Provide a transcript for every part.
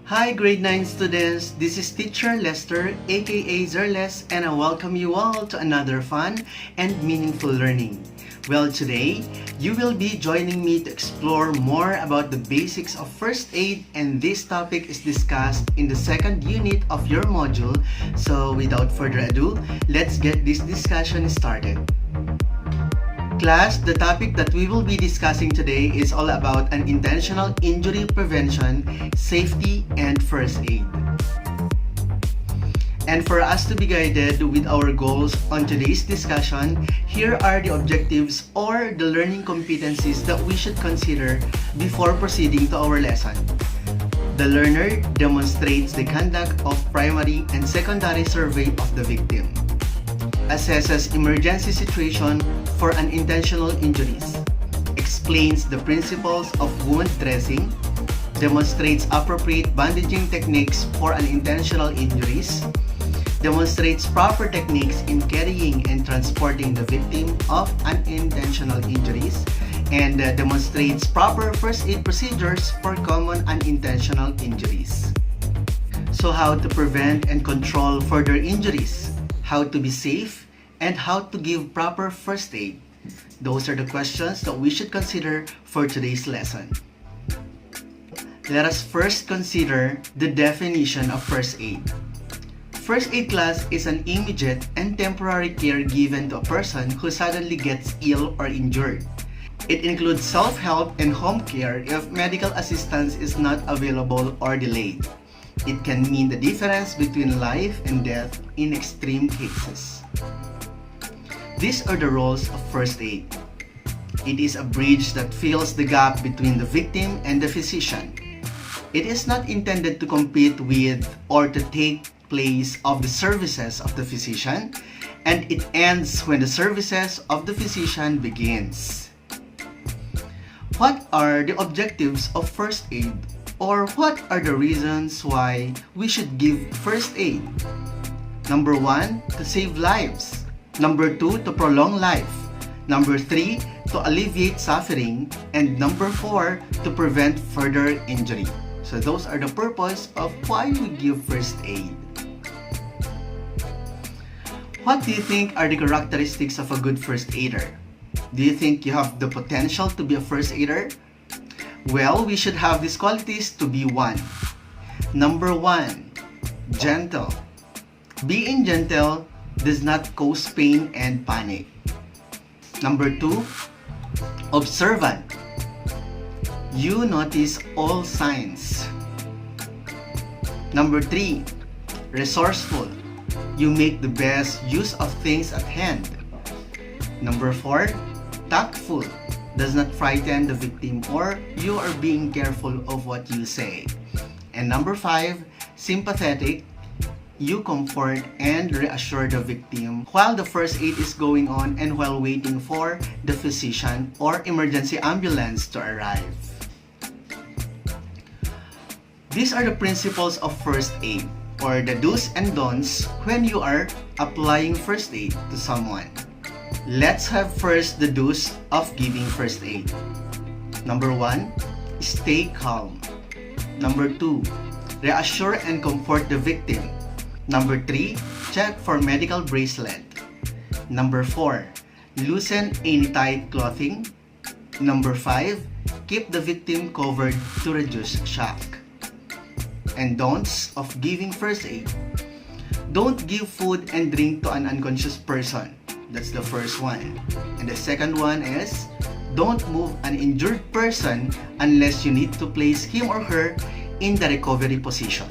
Hi grade 9 students, this is teacher Lester aka Zer Les, and I welcome you all to another fun and meaningful learning. Well, today you will be joining me to explore more about the basics of first aid, and this topic is discussed in the second unit of your module. So without further ado, let's get this discussion started. Class, the topic that we will be discussing today is all about unintentional injury prevention, safety, and first aid. And for us to be guided with our goals on today's discussion, here are the objectives or the learning competencies that we should consider before proceeding to our lesson. The learner demonstrates the conduct of primary and secondary survey of the victim. Assesses emergency situation for unintentional injuries, explains the principles of wound dressing, demonstrates appropriate bandaging techniques for unintentional injuries, demonstrates proper techniques in carrying and transporting the victim of unintentional injuries, and demonstrates proper first aid procedures for common unintentional injuries. So how to prevent and control further injuries, how to be safe, and how to give proper first aid. Those are the questions that we should consider for today's lesson. Let us first consider the definition of first aid. First aid class is an immediate and temporary care given to a person who suddenly gets ill or injured. It includes self-help and home care if medical assistance is not available or delayed. It can mean the difference between life and death in extreme cases. These are the roles of first aid. It is a bridge that fills the gap between the victim and the physician. It is not intended to compete with or to take place of the services of the physician, and it ends when the services of the physician begins. What are the objectives of first aid? Or what are the reasons why we should give first aid? Number 1, to save lives. Number 2, to prolong life. Number 3, to alleviate suffering. And number 4, to prevent further injury. So those are the purpose of why we give first aid. What do you think are the characteristics of a good first aider? Do you think you have the potential to be a first aider? Well, we should have these qualities to be 1. Number 1, gentle. Being gentle does not cause pain and panic. Number 2, observant. You notice all signs. Number 3, resourceful. You make the best use of things at hand. Number 4, tactful. Does not frighten the victim or you are being careful of what you say. And number 5, sympathetic. You comfort and reassure the victim while the first aid is going on and while waiting for the physician or emergency ambulance to arrive. These are the principles of first aid, or the do's and don'ts when you are applying first aid to someone. Let's have first the do's of giving first aid. Number 1, stay calm. Number 2, reassure and comfort the victim. Number 3, check for medical bracelet. Number 4, loosen any tight clothing. Number 5, keep the victim covered to reduce shock. And don'ts of giving first aid. Don't give food and drink to an unconscious person. That's the first one. And the second one is, don't move an injured person unless you need to place him or her in the recovery position.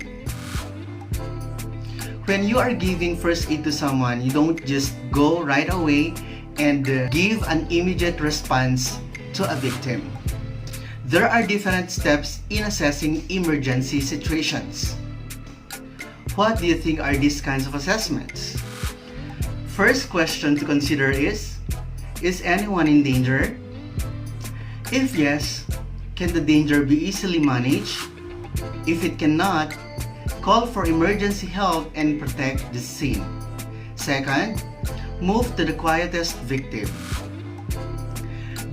When you are giving first aid to someone, you don't just go right away and give an immediate response to a victim. There are different steps in assessing emergency situations. What do you think are these kinds of assessments? First question to consider is anyone in danger? If yes, can the danger be easily managed? If it cannot, call for emergency help and protect the scene. Second, move to the quietest victim.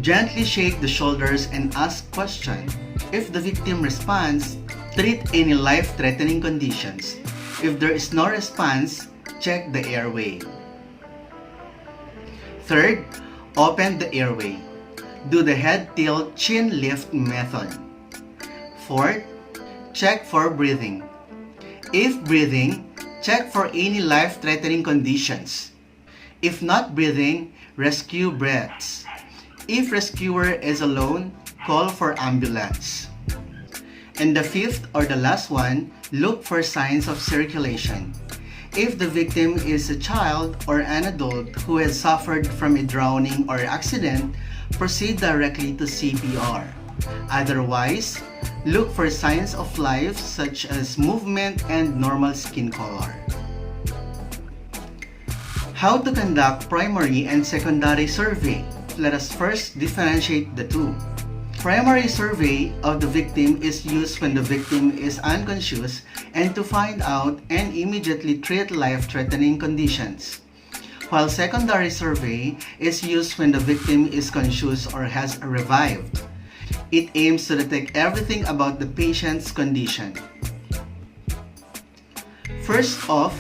Gently shake the shoulders and ask questions. If the victim responds, Treat any life-threatening conditions. If there is no response, check the airway. Third, open the airway. Do the head tilt chin lift method. Fourth, check for breathing. If breathing, check for any life-threatening conditions. If not breathing, rescue breaths. If rescuer is alone, call for ambulance. And the fifth or the last one, look for signs of circulation. If the victim is a child or an adult who has suffered from a drowning or accident, proceed directly to CPR. Otherwise, look for signs of life such as movement and normal skin color. How to conduct primary and secondary survey? Let us first differentiate the two. Primary survey of the victim is used when the victim is unconscious and to find out and immediately treat life-threatening conditions. While secondary survey is used when the victim is conscious or has revived. It aims to detect everything about the patient's condition. First off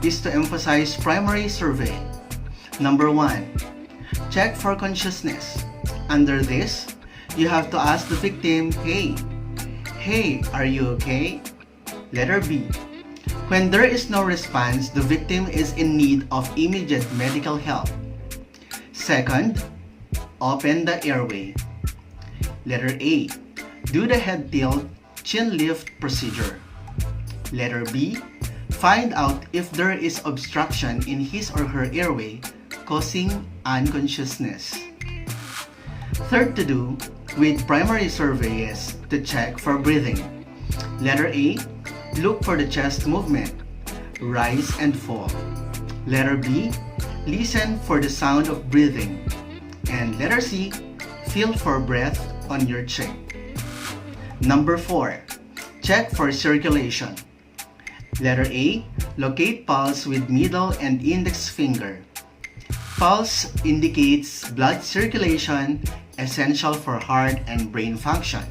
is to emphasize primary survey. Number 1, check for consciousness. Under this, you have to ask the victim, Hey, are you okay? Letter B. When there is no response, the victim is in need of immediate medical help. Second, open the airway. Letter A. Do the head tilt, chin lift procedure. Letter B. Find out if there is obstruction in his or her airway causing unconsciousness. Third to do with primary survey is to check for breathing. Letter A. Look for the chest movement, rise and fall. Letter B. Listen for the sound of breathing. And letter C. Feel for breath on your cheek. Number 4. Check for circulation. Letter A. Locate pulse with middle and index finger. Pulse indicates blood circulation, essential for heart and brain function.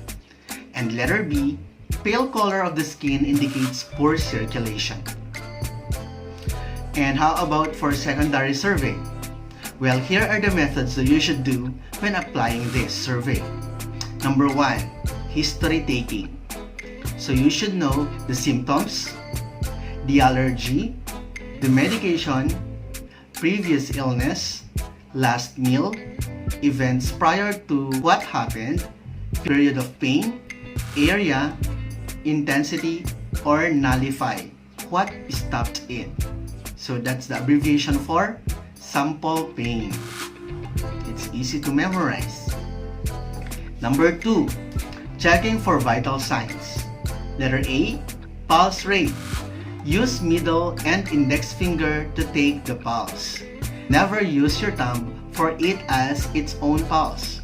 And letter B. Pale color of the skin indicates poor circulation. And how about for secondary survey? Well, here are the methods that you should do when applying this survey. Number 1, history taking. So you should know the symptoms, the allergy, the medication, previous illness, last meal, events prior to what happened, period of pain, area, intensity, or nullify, what stopped it. So that's the abbreviation for sample pain. It's easy to memorize. Number 2, checking for vital signs. Letter A, pulse rate. Use middle and index finger to take the pulse. Never use your thumb for it as its own pulse.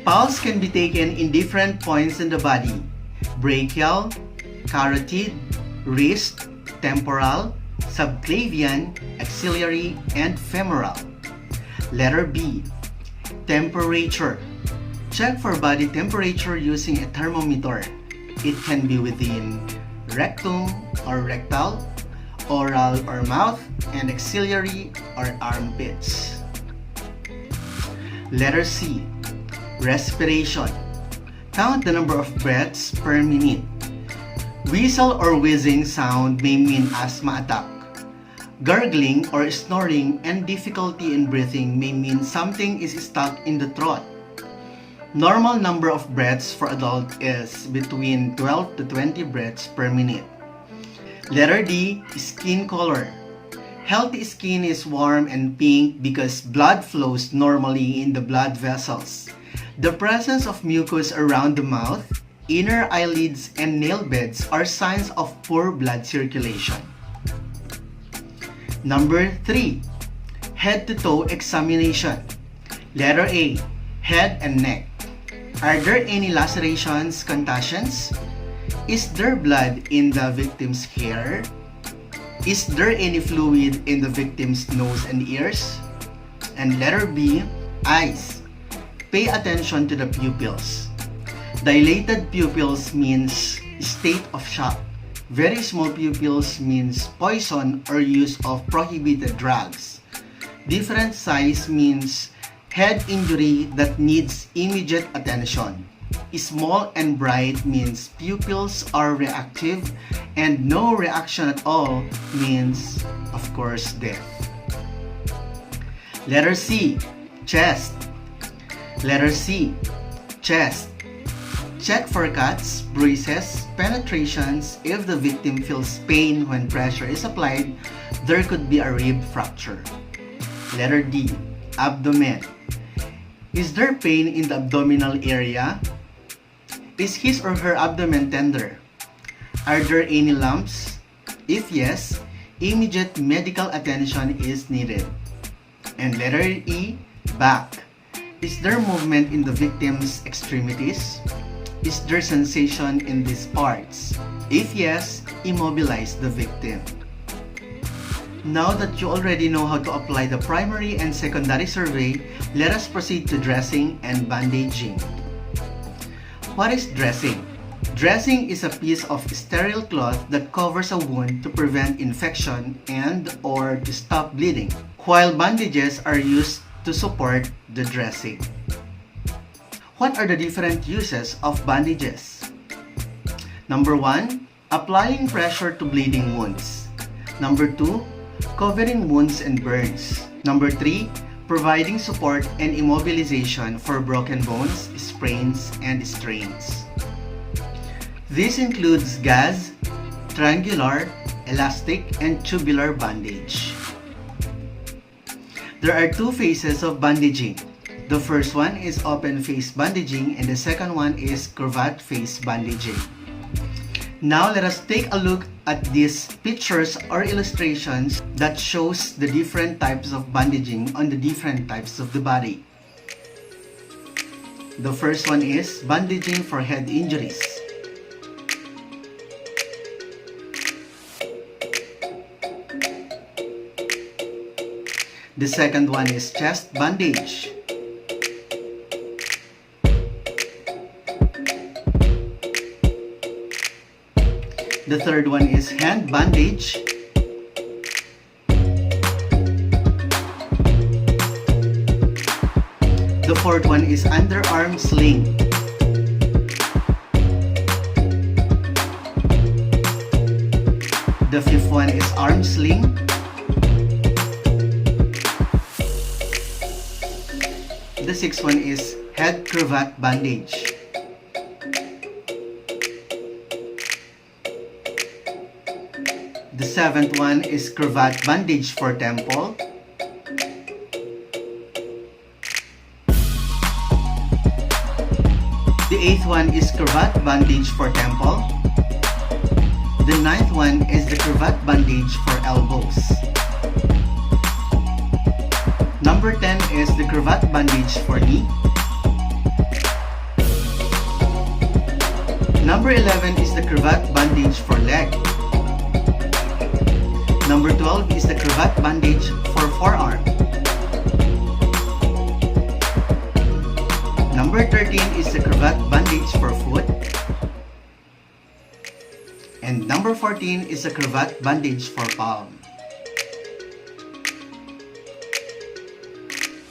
Pulse can be taken in different points in the body: brachial, carotid, wrist, temporal, subclavian, axillary, and femoral. Letter B, temperature. Check for body temperature using a thermometer. It can be within rectum or rectal, oral or mouth, and axillary or armpits. Letter C, respiration. Count the number of breaths per minute. Whistle or wheezing sound may mean asthma attack. Gargling or snoring and difficulty in breathing may mean something is stuck in the throat. Normal number of breaths for adult is between 12 to 20 breaths per minute. Letter D, skin color. Healthy skin is warm and pink because blood flows normally in the blood vessels. The presence of mucus around the mouth, inner eyelids, and nail beds are signs of poor blood circulation. Number 3, head to toe examination. Letter A, head and neck. Are there any lacerations, contusions? Is there blood in the victim's hair? Is there any fluid in the victim's nose and ears? And letter B, eyes. Pay attention to the pupils. Dilated pupils means state of shock. Very small pupils means poison or use of prohibited drugs. Different size means head injury that needs immediate attention. Small and bright means pupils are reactive, and no reaction at all means, of course, death. Letter C, chest. Letter C, chest. Check for cuts, bruises, penetrations. If the victim feels pain when pressure is applied, there could be a rib fracture. Letter D, abdomen. Is there pain in the abdominal area? Is his or her abdomen tender? Are there any lumps? If yes, immediate medical attention is needed. And letter E, back. Is there movement in the victim's extremities? Is there sensation in these parts? If yes, immobilize the victim. Now that you already know how to apply the primary and secondary survey, let us proceed to dressing and bandaging. What is dressing? Dressing is a piece of sterile cloth that covers a wound to prevent infection and/or to stop bleeding, while bandages are used to support the dressing. What are the different uses of bandages? Number 1, applying pressure to bleeding wounds. Number 2, covering wounds and burns. Number 3, providing support and immobilization for broken bones, sprains, and strains. This includes gauze, triangular, elastic, and tubular bandage. There are two phases of bandaging. The first one is open face bandaging and the second one is cravat face bandaging. Now let us take a look at these pictures or illustrations that shows the different types of bandaging on the different types of the body. The first one is bandaging for head injuries. The second one is chest bandage. The third one is hand bandage. The fourth one is underarm sling. The fifth one is arm sling. The sixth one is head cravat bandage. The seventh one is cravat bandage for temple. The eighth one is cravat bandage for temple. The ninth one is the cravat bandage for elbows. Number 10 is the cravat bandage for knee. Number 11 is the cravat bandage for leg. Number 12 is the cravat bandage for forearm. Number 13 is the cravat bandage for foot. And number 14 is the cravat bandage for palm.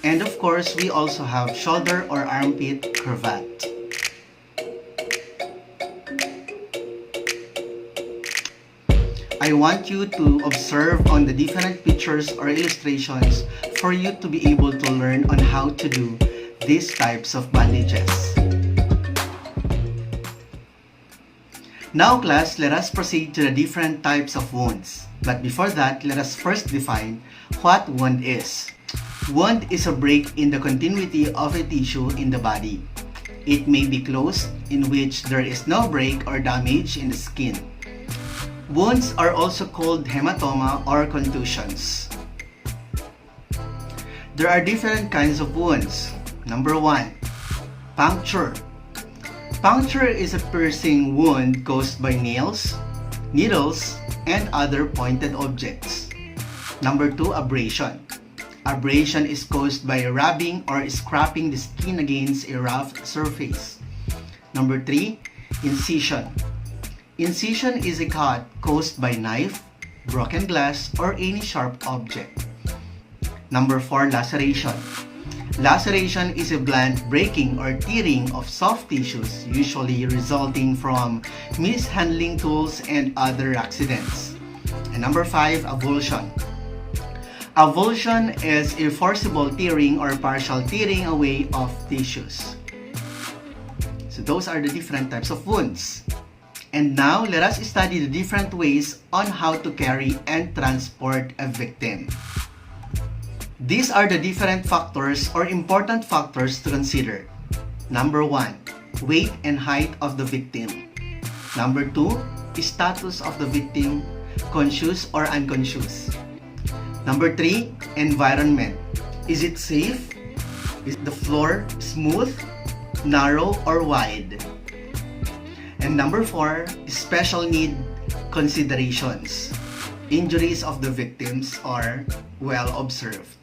And of course, we also have shoulder or armpit cravat. I want you to observe on the different pictures or illustrations for you to be able to learn on how to do these types of bandages. Now class, let us proceed to the different types of wounds. But before that, let us first define what wound is. Wound is a break in the continuity of a tissue in the body. It may be closed, in which there is no break or damage in the skin. Wounds are also called hematoma or contusions. There are different kinds of wounds. Number 1, puncture. Puncture is a piercing wound caused by nails, needles, and other pointed objects. Number 2, abrasion. Abrasion is caused by rubbing or scraping the skin against a rough surface. Number 3, incision. Incision is a cut caused by knife, broken glass, or any sharp object. Number 4, laceration. Laceration is a blunt breaking or tearing of soft tissues, usually resulting from mishandling tools and other accidents. And number 5, avulsion. Avulsion is a forcible tearing or partial tearing away of tissues. So those are the different types of wounds. And now, let us study the different ways on how to carry and transport a victim. These are the different factors or important factors to consider. Number 1, weight and height of the victim. Number 2, status of the victim, conscious or unconscious. Number 3, environment. Is it safe? Is the floor smooth, narrow, or wide? And number 4, special need considerations. Injuries of the victims are well observed.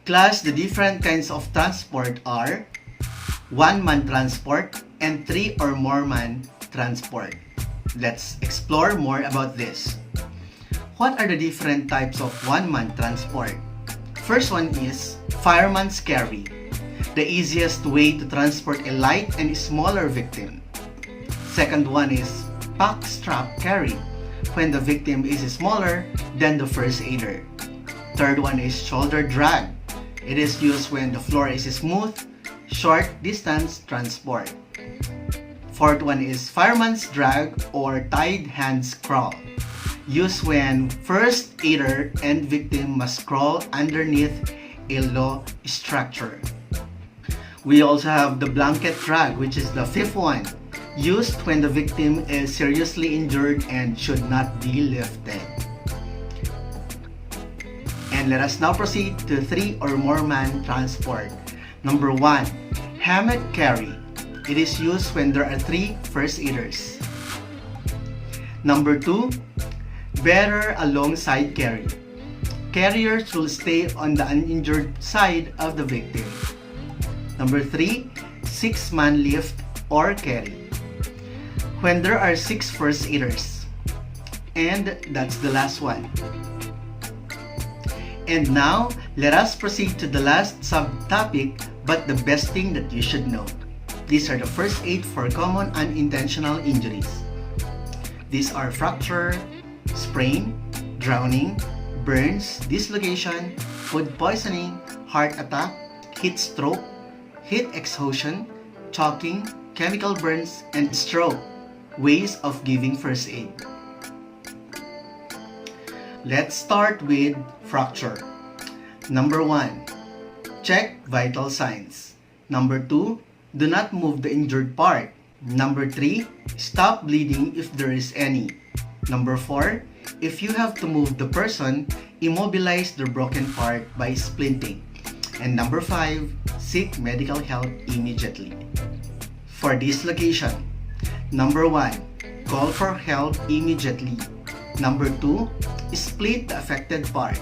Class, the different kinds of transport are one-man transport and 3 or more man transport. Let's explore more about this. What are the different types of one-man transport? First one is fireman's carry. The easiest way to transport a light and smaller victim. Second one is pack strap carry, when the victim is smaller than the first aider. Third one is shoulder drag. It is used when the floor is smooth, short distance transport. Fourth one is fireman's drag or tied hands crawl, used when first aider and victim must crawl underneath a low structure. We also have the blanket drag, which is the fifth one, used when the victim is seriously injured and should not be lifted. And let us now proceed to 3 or more man transport. Number 1, hammock carry. It is used when there are 3 first aiders. Number 2, bearer alongside carry. Carriers will stay on the uninjured side of the victim. Number 3, 6-man lift or carry. When there are 6 first aiders. And that's the last one. And now, let us proceed to the last subtopic, but the best thing that you should know. These are the first aid for common unintentional injuries. These are fracture, sprain, drowning, burns, dislocation, food poisoning, heart attack, heat stroke, heat exhaustion, choking, chemical burns, and stroke. Ways of giving first aid. Let's start with fracture. Number 1, check vital signs. Number 2, do not move the injured part. Number 3, stop bleeding if there is any. Number 4, if you have to move the person, immobilize the broken part by splinting. And number 5, seek medical help immediately. For dislocation, number 1, call for help immediately. Number 2, split the affected part.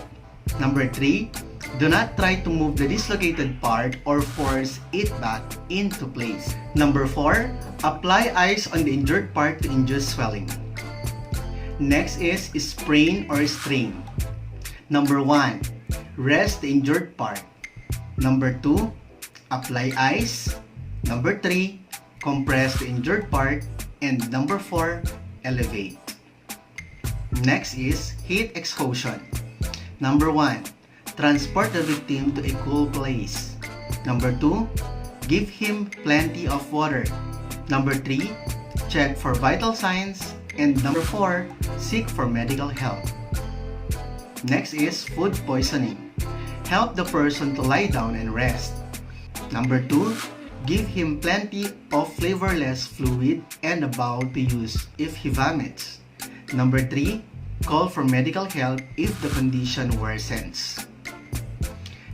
Number 3, do not try to move the dislocated part or force it back into place. Number 4, apply ice on the injured part to induce swelling. Next is sprain or strain. Number 1, rest the injured part. Number 2, apply ice. Number 3, compress the injured part. And number 4, elevate. Next is heat exhaustion. Number 1, transport the victim to a cool place. Number 2, give him plenty of water. Number 3, check for vital signs. And number 4, seek for medical help. Next is food poisoning. Help the person to lie down and rest. Number 2, give him plenty of flavorless fluid and a bowl to use if he vomits. Number 3, call for medical help if the condition worsens.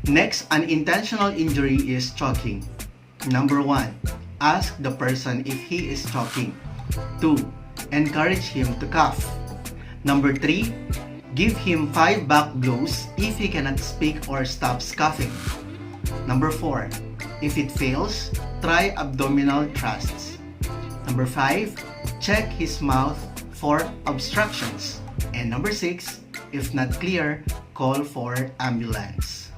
Next, unintentional injury is choking. Number 1, ask the person if he is choking. 2, encourage him to cough. Number 3, give him 5 back blows if he cannot speak or stops coughing. Number 4, if it fails, try abdominal thrusts. Number 5, check his mouth for obstructions. And number 6, if not clear, call for ambulance.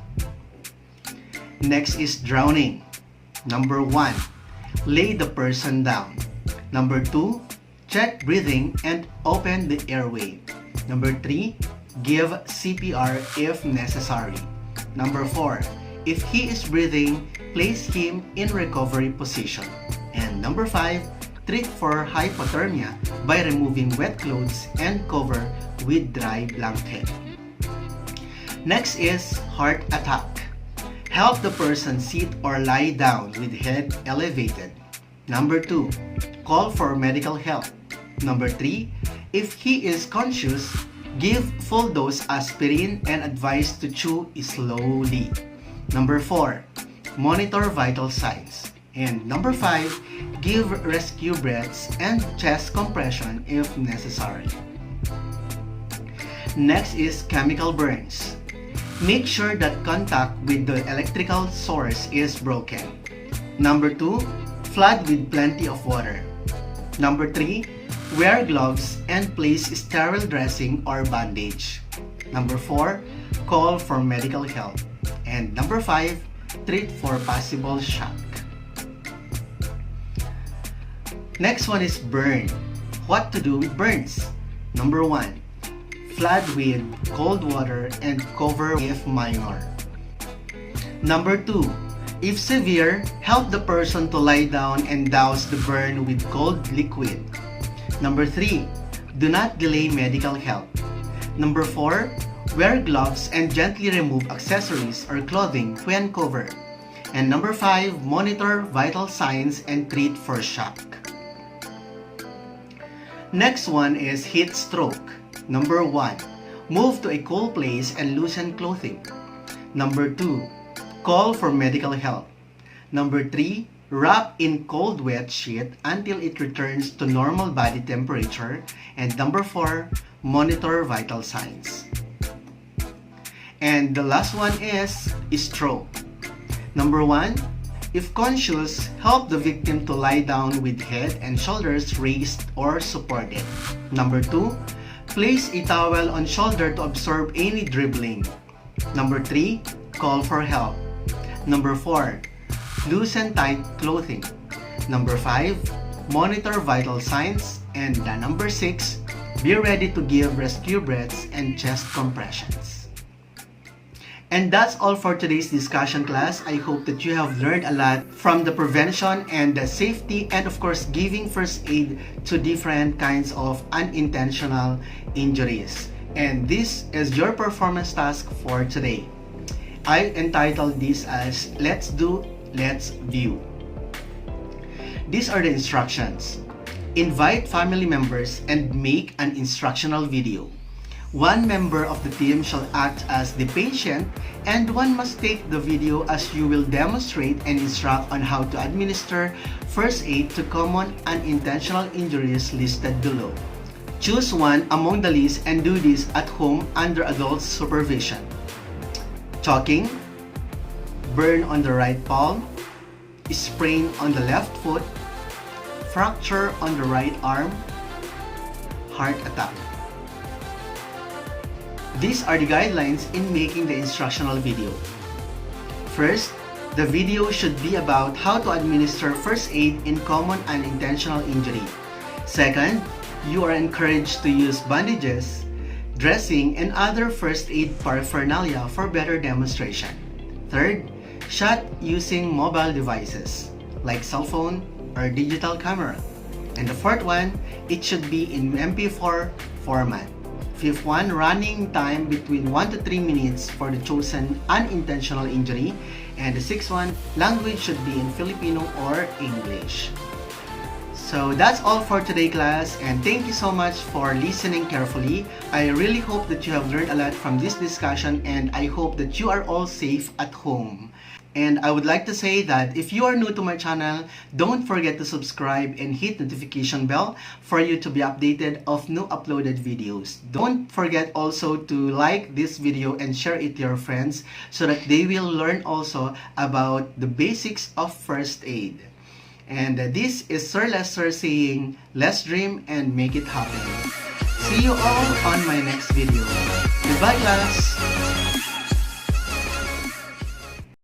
Next is drowning. Number 1, lay the person down. Number 2, check breathing and open the airway. Number 3, give CPR if necessary. Number 4, if he is breathing, place him in recovery position. And number 5, treat for hypothermia by removing wet clothes and cover with dry blanket. Next is heart attack. Help the person sit or lie down with head elevated. Number 2, call for medical help. Number 3, if he is conscious, give full dose aspirin and advise to chew slowly. Number 4, monitor vital signs. And number 5, give rescue breaths and chest compression if necessary. Next is chemical burns. Make sure that contact with the electrical source is broken. Number 2, flood with plenty of water. Number 3, wear gloves and place sterile dressing or bandage. Number 4, call for medical help. And number 5, treat for possible shock. Next one is burn. What to do with burns? Number 1, flood with cold water and cover if minor. Number 2, if severe, help the person to lie down and douse the burn with cold liquid. Number 3, do not delay medical help. Number 4, wear gloves and gently remove accessories or clothing when covered. And number 5, monitor vital signs and treat for shock. Next one is heat stroke. Number 1, move to a cool place and loosen clothing. Number 2, call for medical help. Number 3, wrap in cold wet sheet until it returns to normal body temperature. And number 4, monitor vital signs. And the last one is stroke. Number 1, if conscious, help the victim to lie down with head and shoulders raised or supported. Number 2, place a towel on shoulder to absorb any dribbling. Number 3, call for help. Number 4, loosen tight clothing. Number 5, monitor vital signs. And number 6, be ready to give rescue breaths and chest compressions. And that's all for today's discussion, class. I hope that you have learned a lot from the prevention and the safety and of course giving first aid to different kinds of unintentional injuries. And this is your performance task for today. I entitled this as Let's Do, Let's View. These are the instructions. Invite family members and make an instructional video. One member of the team shall act as the patient and one must take the video as you will demonstrate and instruct on how to administer first aid to common unintentional injuries listed below. Choose one among the list and do this at home under adult supervision. Choking, burn on the right palm, sprain on the left foot, fracture on the right arm, heart attack. These are the guidelines in making the instructional video. First, the video should be about how to administer first aid in common unintentional injury. Second, you are encouraged to use bandages, dressing, and other first aid paraphernalia for better demonstration. Third, shot using mobile devices like cell phone or digital camera. And the fourth one, it should be in MP4 format. Fifth one, running time between 1 to 3 minutes for the chosen unintentional injury. And the sixth one, language should be in Filipino or English. So that's all for today, class, and thank you so much for listening carefully. I really hope that you have learned a lot from this discussion, and I hope that you are all safe at home. And I would like to say that if you are new to my channel, don't forget to subscribe and hit notification bell for you to be updated of new uploaded videos. Don't forget also to like this video and share it to your friends so that they will learn also about the basics of first aid. And this is Sir Les saying, let's dream and make it happen. See you all on my next video. Goodbye, class!